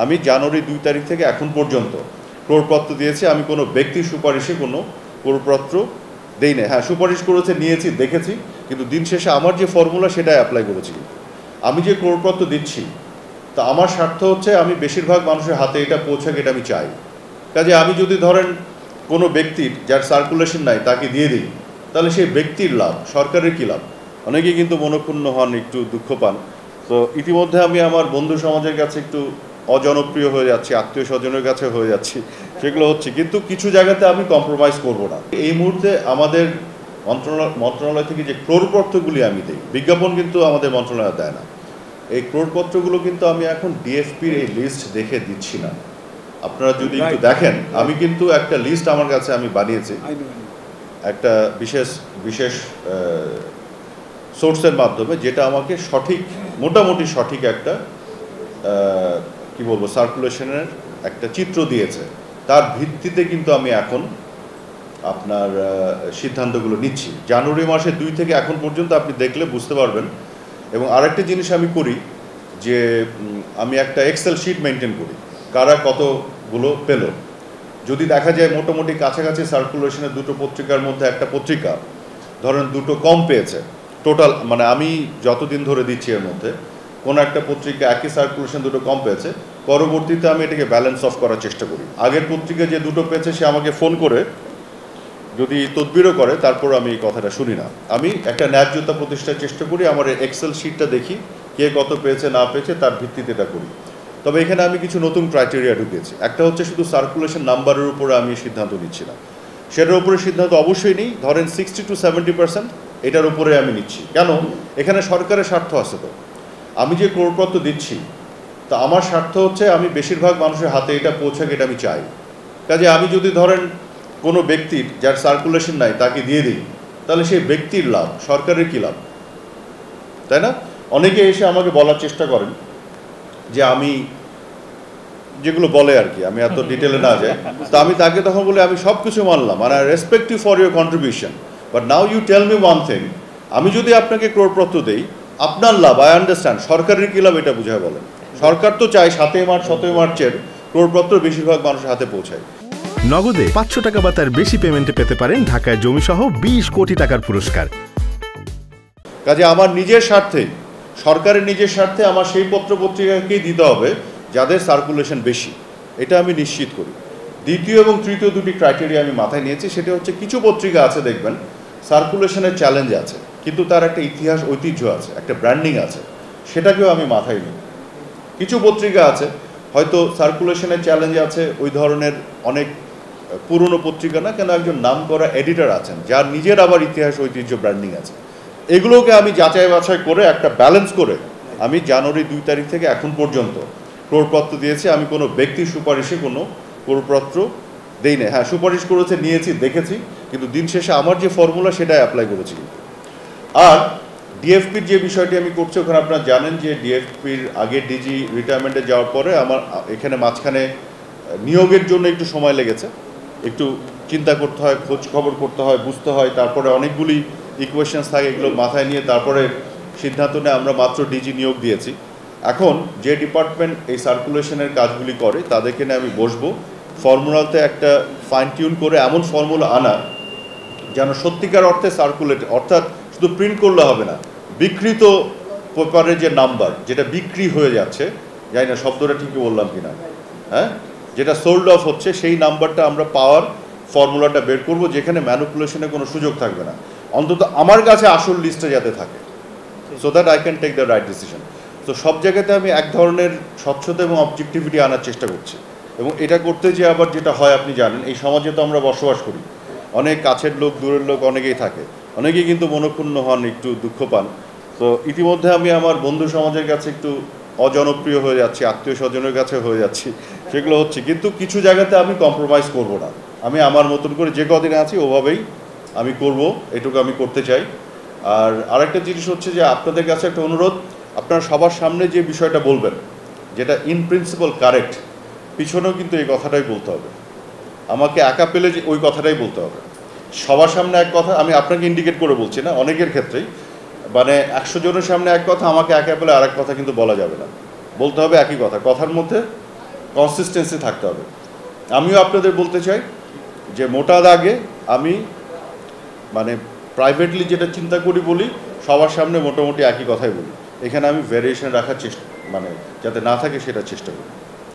আমি জানুয়ারি 2 তারিখ থেকে এখন পর্যন্ত ক্রোড়পত্র দিয়েছি। আমি কোনো ব্যক্তির সুপারিশে কোনো ক্রোড়পত্র দেই না। হ্যাঁ, সুপারিশ করেছে, নিয়েছি, দেখেছি, কিন্তু দিন শেষে আমার যে ফর্মুলা সেটাই অ্যাপ্লাই করেছি। আমি যে ক্রোড়পত্র দিচ্ছি তা আমার স্বার্থ হচ্ছে আমি বেশিরভাগ মানুষের হাতে এটা পৌঁছাক, এটা আমি চাই। কাজে আমি যদি ধরেন কোনো ব্যক্তির যার সার্কুলেশন নাই তাকে দিয়ে দিই, তাহলে সেই ব্যক্তির লাভ, সরকারের কী লাভ? অনেকেই কিন্তু মনক্ষুণ্ণ হন, একটু দুঃখ পান। তো ইতিমধ্যে আমি আমার বন্ধু সমাজের কাছে একটু অজনপ্রিয় হয়ে যাচ্ছি, আত্মীয় স্বজনের কাছে হয়ে যাচ্ছি, সেগুলো হচ্ছে। কিন্তু কিছু জায়গাতে আমি কম্প্রোমাইজ করব না। এই মুহূর্তে আমাদের মন্ত্রণালয় থেকে যে ক্রোড়পত্রগুলি আমি দিই, বিজ্ঞাপন কিন্তু আমাদের মন্ত্রণালয় দেয় না। এই ক্রোড়পত্রগুলো কিন্তু আমি এখন ডিএফপির এই লিস্ট দেখে দিচ্ছি না। আপনারা যদি একটু দেখেন, আমি কিন্তু একটা লিস্ট আমার কাছে আমি বানিয়েছি একটা বিশেষ সোর্সের মাধ্যমে, যেটা আমাকে সঠিক, মোটামুটি সঠিক একটা কি বলবো, সার্কুলেশনের একটা চিত্র দিয়েছে। তার ভিত্তিতে কিন্তু আমি এখন আপনার সিদ্ধান্তগুলো নিচ্ছি। জানুয়ারি মাসে 2 থেকে এখন পর্যন্ত আপনি দেখলে বুঝতে পারবেন। এবং আরেকটা জিনিস আমি করি যে আমি একটা এক্সেল শিট মেনটেন করি, কারা কতগুলো পেল। যদি দেখা যায় মোটামুটি কাছাকাছি সার্কুলেশনের দুটো পত্রিকার মধ্যে একটা পত্রিকা ধরেন দুটো কম পেয়েছে, টোটাল মানে আমি যতদিন ধরে দিচ্ছি এর মধ্যে কোনো একটা পত্রিকা একই সার্কুলেশন দুটো কম পেয়েছে, পরবর্তীতে আমি এটাকে ব্যালেন্স অফ করার চেষ্টা করি। আগের পত্রিকা যে দুটো পেয়েছে সে আমাকে ফোন করে যদি তদবিরও করে, তারপর আমি এই কথাটা শুনি না। আমি একটা ন্যায্যতা প্রতিষ্ঠার চেষ্টা করি, আমার এক্সেল শিটটা দেখি কে কত পেয়েছে না পেয়েছে, তার ভিত্তিতে এটা করি। তবে এখানে আমি কিছু নতুন ক্রাইটেরিয়া ঢুকিয়েছি। একটা হচ্ছে শুধু সার্কুলেশন নাম্বারের উপরে আমি সিদ্ধান্ত নিচ্ছি না, সেটার উপরে সিদ্ধান্ত অবশ্যই নিই। ধরেন 60 to 70% এটার উপরে আমি নিচ্ছি। কেন? এখানে সরকারের স্বার্থ আছে। তো আমি যে ক্রোড়পত্র দিচ্ছি তা আমার স্বার্থ হচ্ছে আমি বেশিরভাগ মানুষের হাতে এটা পৌঁছাক, এটা আমি চাই। কাজে আমি যদি ধরেন কোনো ব্যক্তির যার সার্কুলেশন নাই তাকে দিয়ে দিই, তাহলে সেই ব্যক্তির লাভ, সরকারের কী লাভ? তাই না? অনেকে এসে আমাকে বলার চেষ্টা করেন যে আমি যেগুলো বলে আর কি, আমি এত ডিটেলে না যাই, তো আমি তাকে তখন বলি আমি সব কিছু মানলাম, মানে I respect you for your contribution, but now you tell me one thing, আমি যদি আপনাকে ক্রোড়পত্র দেই, আপনার লাভ আই আন্ডারস্ট্যান্ড, সরকারের কী লাভ এটা বুঝায় বলেন। সরকার তো চায় 7 মার্চ 7 মার্চের ক্রোড়পত্র বেশিরভাগ মানুষের হাতে পৌঁছায়। নগদে 500 টাকা বা তার বেশি পেমেন্টে পেতে পারেন ঢাকায় জমিসহ 20 কোটি টাকার পুরস্কার। কাজে আমার নিজের স্বার্থে, সরকারের নিজের স্বার্থে আমার সেই পত্রপত্রিকাকেই দিতে হবে যাদের সার্কুলেশন বেশি, এটা আমি নিশ্চিত করি। দ্বিতীয় এবং তৃতীয় দুটি ক্রাইটেরিয়া আমি মাথায় নিয়েছি। সেটা হচ্ছে কিছু পত্রিকা আছে দেখবেন সার্কুলেশনের চ্যালেঞ্জ আছে, কিন্তু তার একটা ইতিহাস ঐতিহ্য আছে, একটা ব্র্যান্ডিং আছে, সেটাকেও আমি মাথায় নিই। কিছু পত্রিকা আছে হয়তো সার্কুলেশনের চ্যালেঞ্জ আছে, ওই ধরনের অনেক পুরনো পত্রিকা না কেন, একজন নাম করা এডিটর আছেন যার নিজের আবার ইতিহাস ঐতিহ্য ব্র্যান্ডিং আছে। এগুলোকে আমি যাচাই বাছাই করে একটা ব্যালেন্স করে আমি জানুয়ারি 2 তারিখ থেকে এখন পর্যন্ত ক্রোড়পত্র দিয়েছি। আমি কোনো ব্যক্তির সুপারিশে কোনো ক্রোড়পত্র দেই না। হ্যাঁ, সুপারিশ করেছে, নিয়েছি, দেখেছি, কিন্তু দিন শেষে আমার যে ফর্মুলা সেটাই অ্যাপ্লাই করেছি। আর ডিএফপির যে বিষয়টি আমি করছি, ওখানে আপনারা জানেন যে ডিএফপির আগে ডিজি রিটায়ারমেন্টে যাওয়ার পরে আমার এখানে মাঝখানে নিয়োগের জন্য একটু সময় লেগেছে, একটু চিন্তা করতে হয়, খোঁজ খবর করতে হয়, বুঝতে হয়, তারপরে অনেকগুলি ইকুয়েশনস থাকে, এগুলো মাথায় নিয়ে তারপরে সিদ্ধান্ত নিয়ে আমরা মাত্র ডিজি নিয়োগ দিয়েছি। এখন যে ডিপার্টমেন্ট এই সার্কুলেশনের কাজগুলি করে তাদেরকে নিয়ে আমি বসবো, ফর্মুলাতে একটা ফাইন টিউন করে এমন ফর্মুলা আনা যেন সত্যিকার অর্থে সার্কুলেট, অর্থাৎ শুধু প্রিন্ট করলে হবে না, বিকৃত পেপারের যে নাম্বার যেটা বিক্রি হয়ে যাচ্ছে, জানি না শব্দটা ঠিকই বললাম কিনা, হ্যাঁ, যেটা সোল্ড অফ হচ্ছে, সেই নাম্বারটা আমরা পাওয়ার ফর্মুলাটা বের করব, যেখানে ম্যানিপুলেশনের কোনো সুযোগ থাকবে না, অন্তত আমার কাছে আসল লিস্টে যাতে থাকে, so that I can take the right decision. তো সব জায়গাতে আমি এক ধরনের স্বচ্ছতা এবং অবজেক্টিভিটি আনার চেষ্টা করছি। এবং এটা করতে যে আবার যেটা হয় আপনি জানেন, এই সমাজে তো আমরা বসবাস করি, অনেক কাছের লোক দূরের লোক অনেকেই থাকে, অনেকেই কিন্তু মনক্ষুণ্ণ হন, একটু দুঃখ পান। তো ইতিমধ্যে আমি আমার বন্ধু সমাজের কাছে একটু অজনপ্রিয় হয়ে যাচ্ছি, আত্মীয় স্বজনের কাছে হয়ে যাচ্ছি, সেগুলো হচ্ছে। কিন্তু কিছু জায়গাতে আমি কম্প্রোমাইজ করব না, আমি আমার মতন করে যে কদিনে আছি ওভাবেই আমি করব, এটুকু আমি করতে চাই। আর আরেকটা জিনিস হচ্ছে যে আপনাদের কাছে একটা অনুরোধ, আপনারা সবার সামনে যে বিষয়টা বলবেন যেটা ইন প্রিন্সিপাল কারেক্ট, পিছনেও কিন্তু এই কথাটাই বলতে হবে। আমাকে একা পেলে যে ওই কথাটাই বলতে হবে, সবার সামনে এক কথা, আমি আপনাকে ইন্ডিকেট করে বলছি না, অনেকের ক্ষেত্রেই মানে 100 জনের সামনে এক কথা, আমাকে একা পেলে আর এক কথা কিন্তু বলা যাবে না, বলতে হবে একই কথা। কথার মধ্যে কনসিস্টেন্সি থাকতে হবে। আমিও আপনাদের বলতে চাই যে মোটা দাগে আমি মানে প্রাইভেটলি যেটা চিন্তা করি বলি, সবার সামনে মোটামুটি একই কথাই বলি। এখানে আমি ভ্যারিয়েশন রাখার চেষ্টা, মানে যাতে না থাকে সেটা চেষ্টা করি।